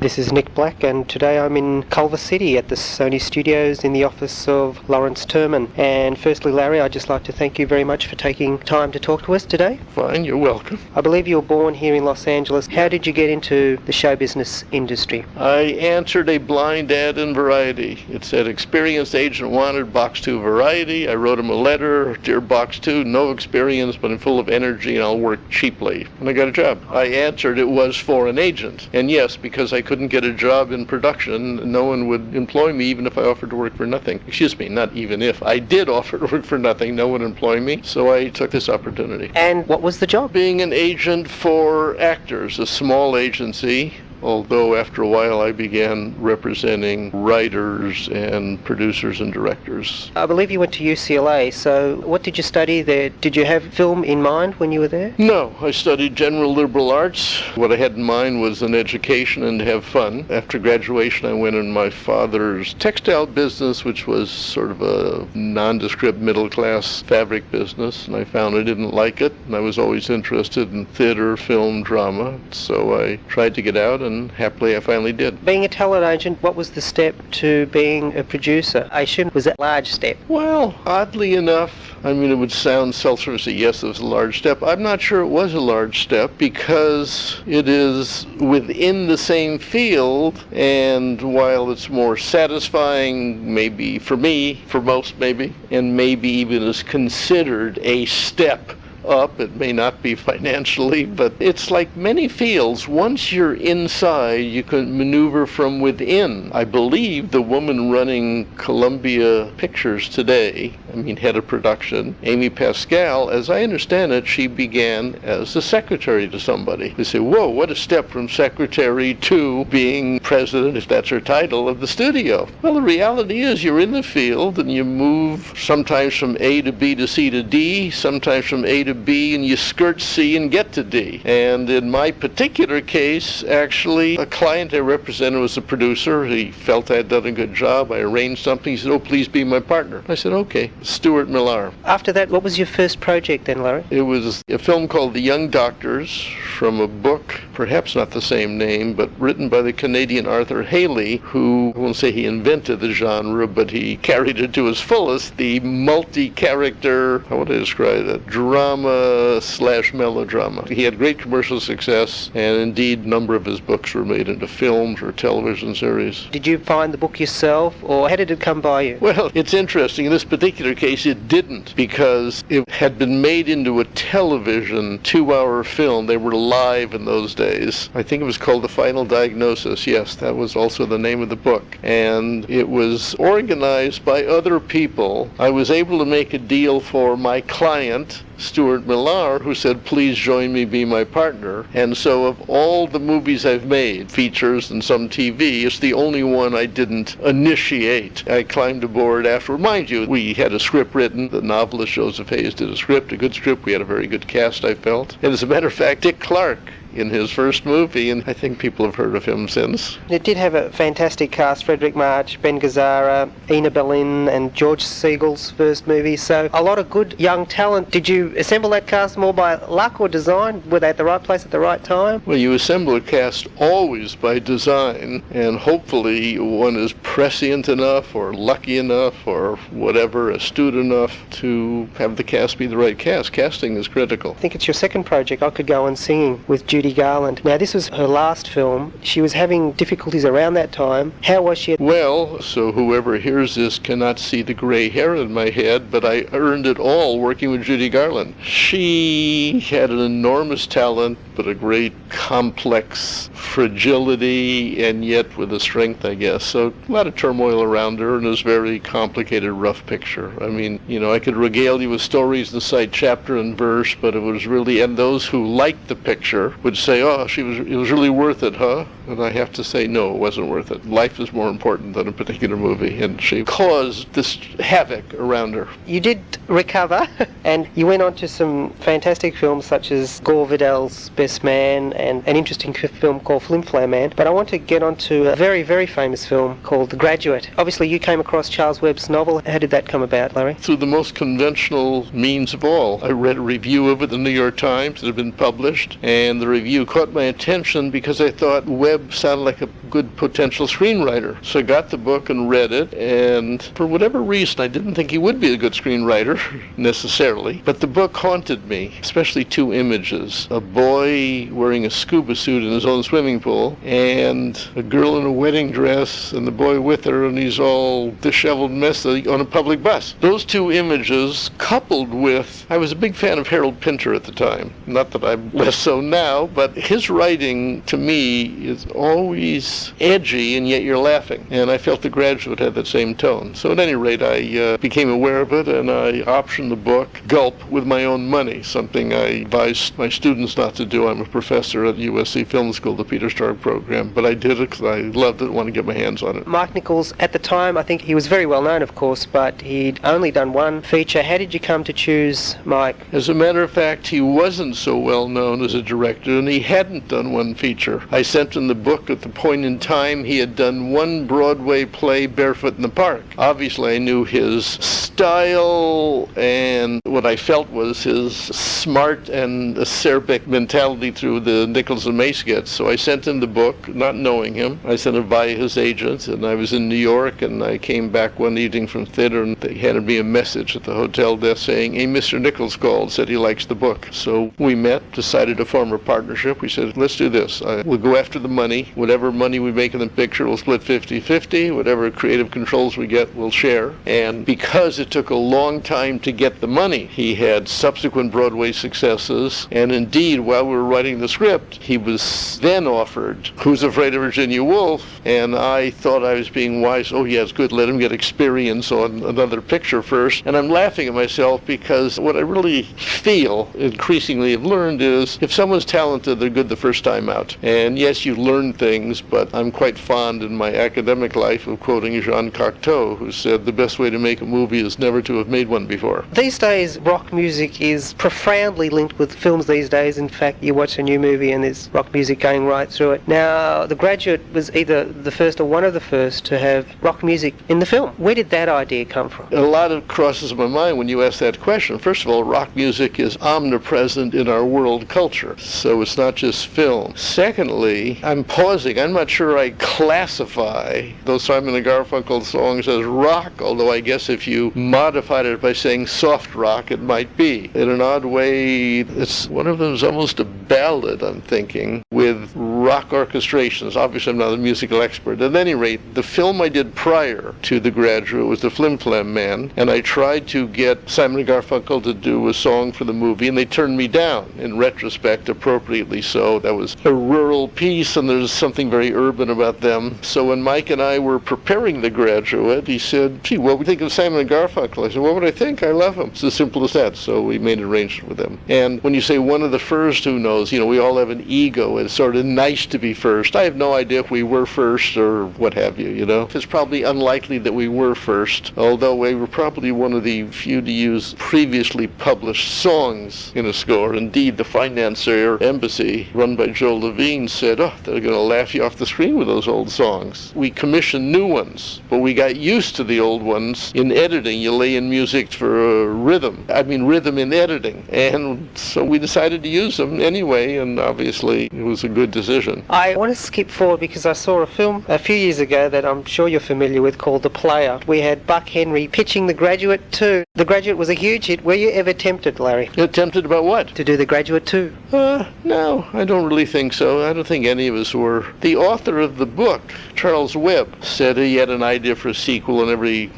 This is Nick Black, and today I'm in Culver City at the Sony Studios in the office of Lawrence Turman. And firstly, Larry, I'd just like to thank you very much for taking time to talk to us today. Fine, you're welcome. I believe you were born here in Los Angeles. How did you get into the show business industry? I answered a blind ad in Variety. It said, experienced agent wanted, Box 2 Variety. I wrote him a letter, dear Box 2, no experience, but I'm full of energy and I'll work cheaply. And I got a job. I answered it was for an agent. And yes, because I couldn't get a job in production, no one would employ me even if I offered to work for nothing. Excuse me, not even if. I did offer to work for nothing, no one would employ me. So I took this opportunity. And what was the job? Being an agent for actors, a small agency. Although after a while I began representing writers and producers and directors. I believe you went to UCLA, so what did you study there? Did you have film in mind when you were there? No, I studied general liberal arts. What I had in mind was an education and to have fun. After graduation I went in my father's textile business, which was sort of a nondescript middle-class fabric business, and I found I didn't like it, and I was always interested in theater, film, drama, so I tried to get out, and happily I finally did. Being a talent agent, what was the step to being a producer? I assume it was a large step. Well, oddly enough, I mean, it would sound self-serving to say, yes, it was a large step. I'm not sure it was a large step because it is within the same field, and while it's more satisfying, maybe for me, for most maybe, and maybe even is considered a step up. It may not be financially, but it's like many fields. Once you're inside, you can maneuver from within. I believe the woman running Columbia Pictures today, head of production, Amy Pascal, as I understand it, she began as a secretary to somebody. They say, whoa, what a step from secretary to being president, if that's her title, of the studio. Well, the reality is you're in the field and you move sometimes from A to B to C to D, sometimes from A to B, and you skirt C and get to D. And in my particular case, actually, a client I represented was a producer. He felt I had done a good job. I arranged something. He said, oh, please be my partner. I said, okay. Stuart Millar. After that, what was your first project then, Larry? It was a film called The Young Doctors, from a book, perhaps not the same name, but written by the Canadian Arthur Haley, who, I won't say he invented the genre, but he carried it to its fullest, the multi-character, how would I describe it, drama/melodrama. He had great commercial success, and indeed a number of his books were made into films or television series. Did you find the book yourself, or how did it come by you? Well, it's interesting. In this particular case, it didn't, because it had been made into a television 2-hour film. They were live in those days. I think it was called The Final Diagnosis. Yes, that was also the name of the book. And it was organized by other people. I was able to make a deal for my client, Stuart Millar, who said, please join me, be my partner. And so of all the movies I've made, features and some TV, it's the only one I didn't initiate. I climbed aboard after. Mind you, we had a script written. The novelist Joseph Hayes did a good script. We had a very good cast, I felt. And as a matter of fact, Dick Clark in his first movie, and I think people have heard of him since. It did have a fantastic cast: Frederick March, Ben Gazzara, Ina Berlin, and George Siegel's first movie, so a lot of good young talent. Did you assemble that cast more by luck or design? Were they at the right place at the right time? Well, you assemble a cast always by design, and hopefully one is prescient enough or lucky enough or whatever, astute enough to have the cast be the right cast. Casting is critical. I think it's your second project, I Could Go On Singing, with Judy Garland. Now, this was her last film. She was having difficulties around that time. How was she? Well, so whoever hears this cannot see the gray hair in my head, but I earned it all working with Judy Garland. She had an enormous talent, but a great complex fragility, and yet with a strength, I guess. So a lot of turmoil around her, and it was a very complicated, rough picture. I could regale you with stories and cite chapter and verse, but it was really, and those who liked the picture would say, oh, it was really worth it, huh? And I have to say, no, it wasn't worth it. Life is more important than a particular movie, and she caused this havoc around her. You did recover, and you went on to some fantastic films such as Gore Vidal's Best Man and an interesting film called Flim Flam Man. But I want to get on to a very, very famous film called The Graduate. Obviously, you came across Charles Webb's novel. How did that come about, Larry? Through the most conventional means of all. I read a review of it in the New York Times that had been published, and the review caught my attention because I thought Webb sounded like a good potential screenwriter. So I got the book and read it, and for whatever reason, I didn't think he would be a good screenwriter, necessarily, but the book haunted me, especially two images. A boy wearing a scuba suit in his own swimming pool, and a girl in a wedding dress, and the boy with her, and he's all disheveled mess on a public bus. Those two images, coupled with, I was a big fan of Harold Pinter at the time. Not that I'm less so now, but his writing, to me, is always edgy, and yet you're laughing. And I felt The Graduate had that same tone. So at any rate, I became aware of it, and I optioned the book, gulp, with my own money, something I advised my students not to do. I'm a professor at USC Film School, the Peter Stark program, but I did it because I loved it and wanted to get my hands on it. Mike Nichols, at the time, I think he was very well known, of course, but he'd only done one feature. How did you come to choose Mike? As a matter of fact, he wasn't so well known as a director, and he hadn't done one feature. I sent him the book at the point in time he had done one Broadway play, Barefoot in the Park. Obviously, I knew his style, and what I felt was his smart and acerbic mentality through the Nichols and Mace skits. So I sent him the book, not knowing him. I sent it via his agent, and I was in New York, and I came back one evening from theater, and they handed me a message at the hotel desk saying, "Hey, Mr. Nichols called, said he likes the book." So we met, decided to form a partnership. We said, let's do this. We'll go after the money. Whatever money we make in the picture, we'll split 50-50. Whatever creative controls we get, we'll share. And because it took a long time to get the money, he had subsequent Broadway successes. And indeed, while we were writing the script, he was then offered Who's Afraid of Virginia Woolf? And I thought I was being wise. Oh, yes, good. Let him get experience on another picture first. And I'm laughing at myself because what I really feel, increasingly have learned, is if someone's talented, they're good the first time out. And yes, you learn things, but I'm quite fond in my academic life of quoting Jean Cocteau, who said the best way to make a movie is never to have made one before. These days, rock music is profoundly linked with films these days. In fact, you watch a new movie and there's rock music going right through it. Now, The Graduate was either the first or one of the first to have rock music in the film. Where did that idea come from? A lot of crosses my mind when you ask that question. First of all, rock music is omnipresent in our world culture, so it's not just film. Secondly, I'm pausing. I'm not sure I classify those Simon & Garfunkel songs as rock, although I guess if you modified it by saying soft rock, it might be. In an odd way, it's one of them is almost a ballad, I'm thinking, with rock orchestrations. Obviously, I'm not a musical expert. At any rate, the film I did prior to The Graduate was The Flim Flam Man, and I tried to get Simon & Garfunkel to do a song for the movie, and they turned me down. In retrospect, appropriately so. That was a rural piece, and there's something very urban about them. So when Mike and I were preparing The Graduate, he said, "Gee, what would you think of Simon & Garfunkel?" I said, "What would I think? I love him." It's as simple as that. So we made an arrangement with them. And when you say one of the first, who knows? You know, we all have an ego. It's sort of nice to be first. I have no idea if we were first or what have you, you know. It's probably unlikely that we were first, although we were probably one of the few to use previously published songs in a score. Indeed, the financier Embassy, run by Joe Levine, said, "Oh, they're going to laugh you off the screen with those old songs." We commissioned new ones, but we got used to the old ones. In editing, you lay in music for rhythm in editing. And so we decided to use them anyway, and obviously it was a good decision. I want to skip forward because I saw a film a few years ago that I'm sure you're familiar with called The Player. We had Buck Henry pitching The Graduate too. The Graduate was a huge hit. Were you ever tempted, Larry? Tempted about what? To do The Graduate too. No, I don't really think so. I don't think any of us were. The author of the book, Charles Webb, said he had an idea for a sequel, and every,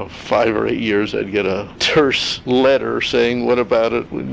5 or 8 years I'd get a terse letter saying, "What about it?" We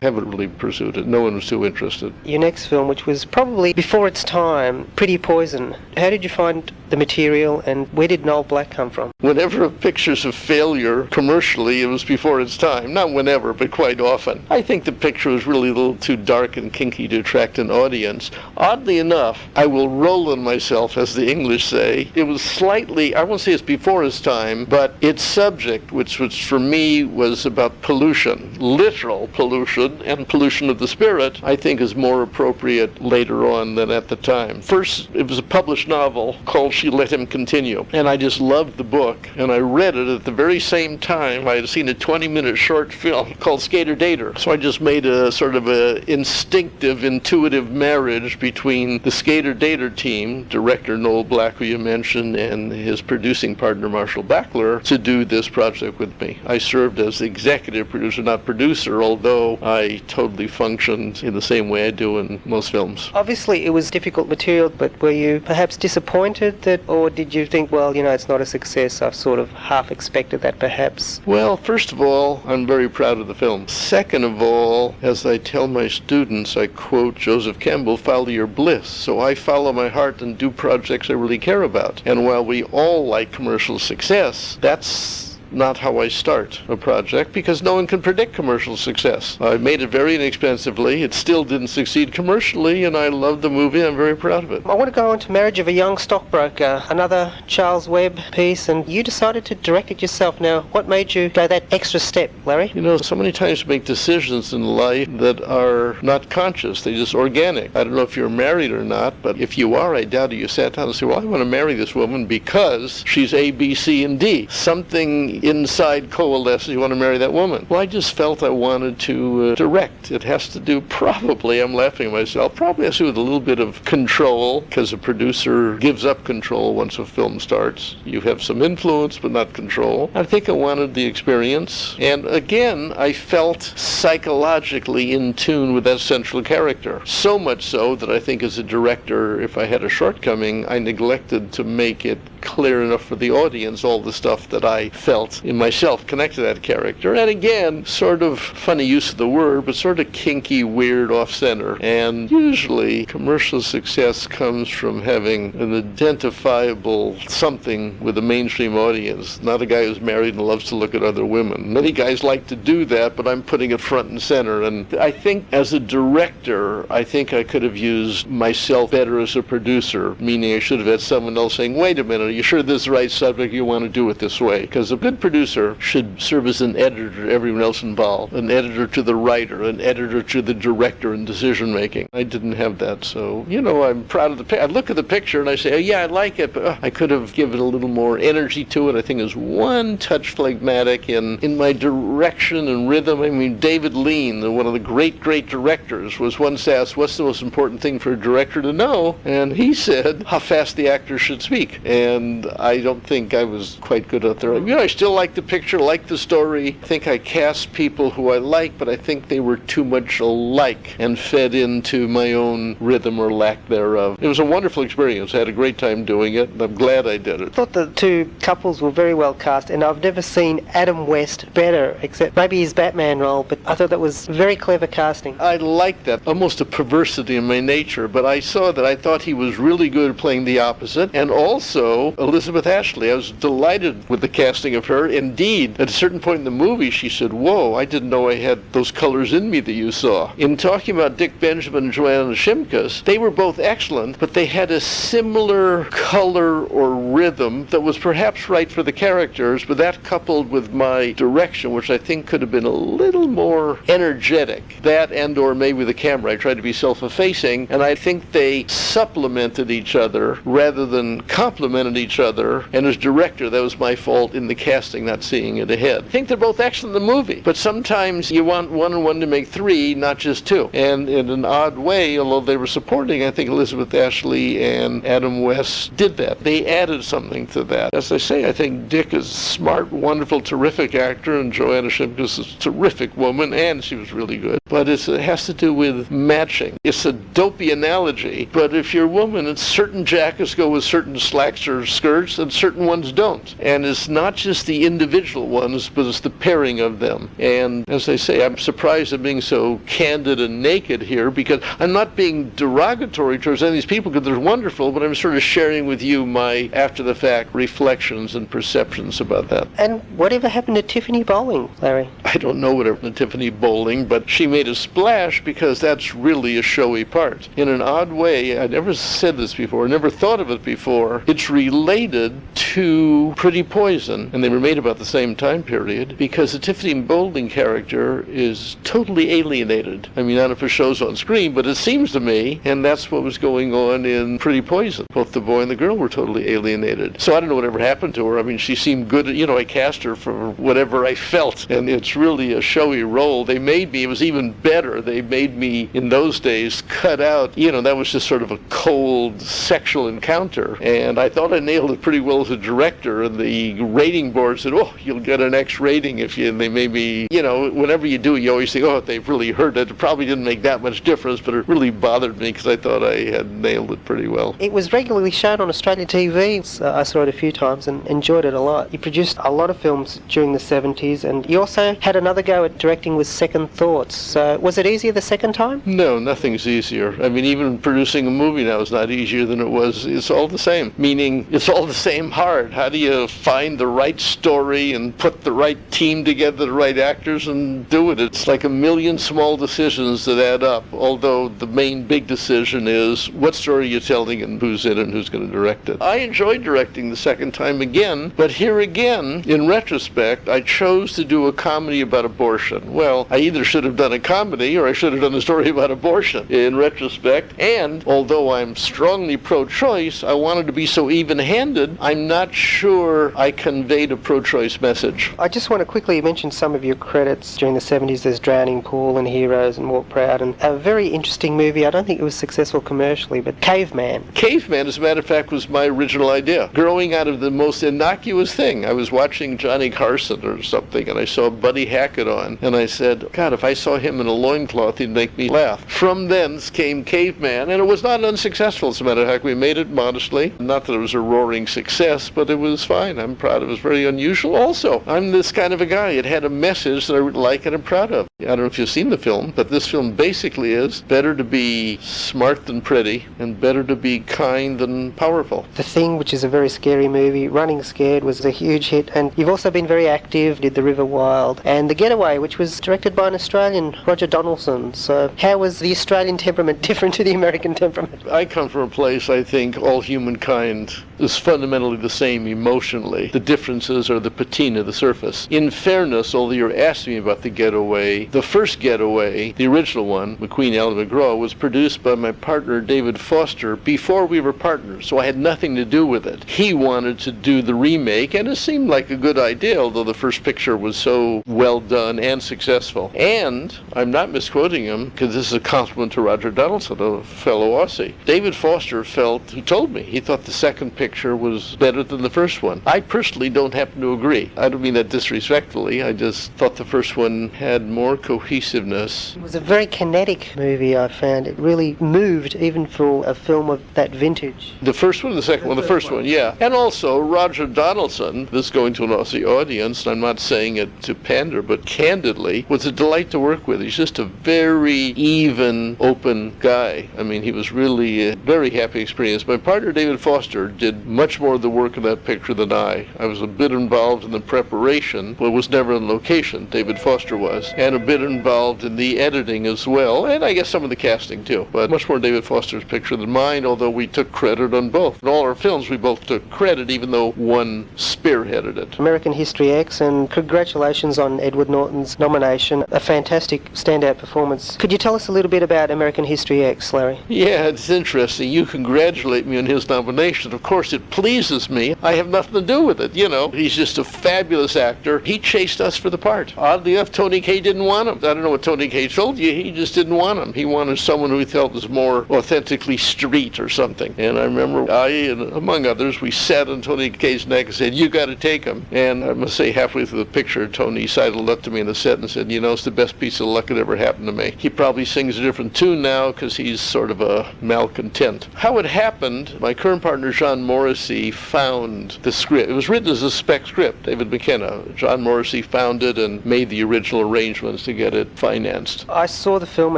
haven't really pursued it. No one was too interested. Your next film, which was probably before its time, Pretty Poison. How did you find the material, and where did Noel Black come from? Whenever a picture's a failure commercially, it was before its time. Not whenever, but quite often. I think the picture was really a little too dark and kinky to attract an audience. Oddly enough, I will roll on myself, as the English say. It was slightly, I won't say it's before its time, but its subject, which for me was about pollution, literal pollution and pollution of the spirit, I think think is more appropriate later on than at the time. First, it was a published novel called She Let Him Continue, and I just loved the book, and I read it at the very same time I had seen a 20-minute short film called Skater Dater. So I just made a sort of a instinctive, intuitive marriage between the Skater Dater team, director Noel Black, who you mentioned, and his producing partner Marshall Backler, to do this project with me. I served as executive producer, not producer, although I totally functioned in the same way I do in most films. Obviously it was difficult material, but were you perhaps disappointed that, or did you think, well, it's not a success, I've sort of half expected that perhaps? Well, first of all, I'm very proud of the film. Second of all, as I tell my students, I quote Joseph Campbell, follow your bliss. So I follow my heart and do projects I really care about. And while we all like commercial success, that's not how I start a project, because no one can predict commercial success. I made it very inexpensively. It still didn't succeed commercially, and I love the movie. I'm very proud of it. I want to go on to Marriage of a Young Stockbroker, another Charles Webb piece, and you decided to direct it yourself. Now, what made you go that extra step, Larry? So many times you make decisions in life that are not conscious. They're just organic. I don't know if you're married or not, but if you are, I doubt it. You sat down and said, well, I want to marry this woman because she's A, B, C, and D. Something inside coalesces, you want to marry that woman. Well, I just felt I wanted to direct. It has to do probably, I'm laughing at myself, probably has to do with a little bit of control, because a producer gives up control once a film starts. You have some influence, but not control. I think I wanted the experience. And again, I felt psychologically in tune with that central character. So much so that I think as a director, if I had a shortcoming, I neglected to make it clear enough for the audience all the stuff that I felt in myself connected to that character. And again, sort of funny use of the word, but sort of kinky, weird, off-center. And usually commercial success comes from having an identifiable something with a mainstream audience, not a guy who's married and loves to look at other women. Many guys like to do that, but I'm putting it front and center. And I think as a director, I think I could have used myself better as a producer, meaning I should have had someone else saying, wait a minute, are you sure this is the right subject? You want to do it this way? Because a good producer should serve as an editor to everyone else involved, an editor to the writer, an editor to the director in decision making. I didn't have that, so I'm proud of the picture. I look at the picture and I say, oh yeah, I like it, but I could have given a little more energy to it. I think it was one touch phlegmatic in my direction and rhythm. I mean, David Lean, one of the great directors, was once asked, what's the most important thing for a director to know? And he said, how fast the actor should speak. And I don't think I was quite good at that. I still like the picture, like the story. I think I cast people who I like, but I think they were too much alike and fed into my own rhythm or lack thereof. It was a wonderful experience. I had a great time doing it, and I'm glad I did it. I thought the two couples were very well cast, and I've never seen Adam West better, except maybe his Batman role, but I thought that was very clever casting. I liked that. Almost a perversity in my nature, but I saw that. I thought he was really good at playing the opposite, and also Elizabeth Ashley. I was delighted with the casting of her. Indeed, at a certain point in the movie, she said, whoa, I didn't know I had those colors in me that you saw. In talking about Dick Benjamin and Joanna Shimkus, they were both excellent, but they had a similar color or rhythm that was perhaps right for the characters, but that coupled with my direction, which I think could have been a little more energetic, that and or maybe the camera. I tried to be self-effacing, and I think they supplemented each other rather than complemented each other, and as director, that was my fault in the casting, not seeing it ahead. I think they're both excellent in the movie, but sometimes you want one and one to make three, not just two. And in an odd way, although they were supporting, I think Elizabeth Ashley and Adam West did that. They added something to that. As I say, I think Dick is a smart, wonderful, terrific actor, and Joanna Shimkus is a terrific woman, and she was really good. But it has to do with matching. It's a dopey analogy, but if you're a woman, certain jackets go with certain slacks or skirts, and certain ones don't. And it's not just the individual ones, but it's the pairing of them. And as I say, I'm surprised at being so candid and naked here, because I'm not being derogatory towards any of these people, because they're wonderful, but I'm sort of sharing with you my after-the-fact reflections and perceptions about that. And whatever happened to Tiffany Bowling, Larry? I don't know what happened to Tiffany Bowling, but she made a splash because that's really a showy part. In an odd way, I never said this before, I never thought of it before, it's related to Pretty Poison, and they were were made about the same time period, because the Tiffany Boulding character is totally alienated. I mean, I don't know if it shows on screen, but it seems to me, and that's what was going on in Pretty Poison. Both the boy and the girl were totally alienated. So I don't know whatever happened to her. I mean, she seemed good. I cast her for whatever I felt, and it's really a showy role. They made me, it was even better, they made me, in those days, cut out, that was just sort of a cold sexual encounter, and I thought I nailed it pretty well as a director, and the rating board said, oh, you'll get an X rating if you, and they made me, whenever you do, you always think, oh, they've really heard it. It probably didn't make that much difference, but it really bothered me because I thought I had nailed it pretty well. It was regularly shown on Australian TV. I saw it a few times and enjoyed it a lot. You produced a lot of films during the 70s, and you also had another go at directing with Second Thoughts. So was it easier the second time? No, nothing's easier. I mean, even producing a movie now is not easier than it was. It's all the same, meaning it's all the same hard. How do you find the right story and put the right team together, the right actors, and do it? It's like a million small decisions that add up, although the main big decision is what story you're telling and who's in it and who's going to direct it. I enjoyed directing the second time again, but here again, in retrospect, I chose to do a comedy about abortion. Well, I either should have done a comedy or I should have done a story about abortion in retrospect, and although I'm strongly pro-choice, I wanted to be so even-handed, I'm not sure I conveyed a pro-choice message. I just want to quickly mention some of your credits during the 70s. There's Drowning Pool and Heroes and Walk Proud, and a very interesting movie. I don't think it was successful commercially, but Caveman. Caveman, as a matter of fact, was my original idea. Growing out of the most innocuous thing. I was watching Johnny Carson or something, and I saw Buddy Hackett on, and I said, God, if I saw him in a loincloth, he'd make me laugh. From thence came Caveman, and it was not unsuccessful, as a matter of fact. We made it modestly. Not that it was a roaring success, but it was fine. I'm proud. It was very unusual. Also, I'm this kind of a guy. It had a message that I like and I'm proud of. I don't know if you've seen the film, but this film basically is better to be smart than pretty, and better to be kind than powerful. The Thing, which is a very scary movie, Running Scared, was a huge hit, and you've also been very active, did The River Wild, and The Getaway, which was directed by an Australian, Roger Donaldson. So how was the Australian temperament different to the American temperament? I come from a place, I think, all humankind is fundamentally the same emotionally. The differences are the patina, the surface. In fairness, although you're asking me about The Getaway, the first Getaway, the original one, McQueen, Allen McGraw, was produced by my partner David Foster before we were partners, so I had nothing to do with it. He wanted to do the remake, and it seemed like a good idea, although the first picture was so well done and successful. And I'm not misquoting him, because this is a compliment to Roger Donaldson, a fellow Aussie. David Foster he told me, he thought the second picture was better than the first one. I personally don't happen to agree. I don't mean that disrespectfully, I just thought the first one had more cohesiveness. It was a very kinetic movie, I found. It really moved, even for a film of that vintage. The first one or the second one? The first one, yeah. And also, Roger Donaldson, this is going to an Aussie audience, and I'm not saying it to pander, but candidly, was a delight to work with. He's just a very even, open guy. I mean, he was really a very happy experience. My partner, David Foster, did much more of the work in that picture than I. I was a bit involved in the preparation, but was never on location. David Foster was. And a bit involved in the editing as well, and I guess some of the casting too. But much more David Foster's picture than mine, although we took credit on both. In all our films, we both took credit, even though one spearheaded it. American History X, and congratulations on Edward Norton's nomination. A fantastic standout performance. Could you tell us a little bit about American History X, Larry? Yeah, it's interesting. You congratulate me on his nomination. Of course, it pleases me. I have nothing to do with it, He's just a fabulous actor. He chased us for the part. Oddly enough, Tony Kaye didn't want him. I don't know what Tony Kaye told you. He just didn't want him. He wanted someone who he felt was more authentically street or something. And I remember and among others, we sat on Tony Kaye's neck and said, you got to take him. And I must say, halfway through the picture, Tony sidled up to me in the set and said, it's the best piece of luck that ever happened to me. He probably sings a different tune now because he's sort of a malcontent. How it happened, my current partner, John Morrissey, found the script. It was written as a spec script, David McKenna. John Morrissey found it and made the original arrangements to get it financed. I saw the film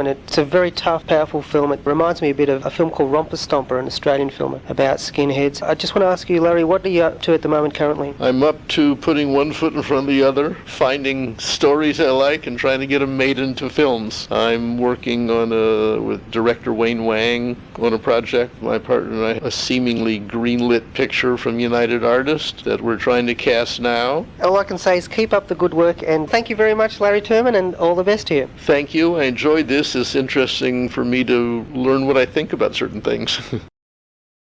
and it's a very tough, powerful film. It reminds me a bit of a film called Romper Stomper, an Australian film about skinheads. I just want to ask you, Larry, what are you up to at the moment currently? I'm up to putting one foot in front of the other, finding stories I like and trying to get them made into films. I'm working on with director Wayne Wang on a project, my partner and I, a seemingly greenlit picture from United Artists that we're trying to cast now. All I can say is keep up the good work, and thank you very much, Larry Turman, and all the best to you. Thank you. I enjoyed this. It's interesting for me to learn what I think about certain things.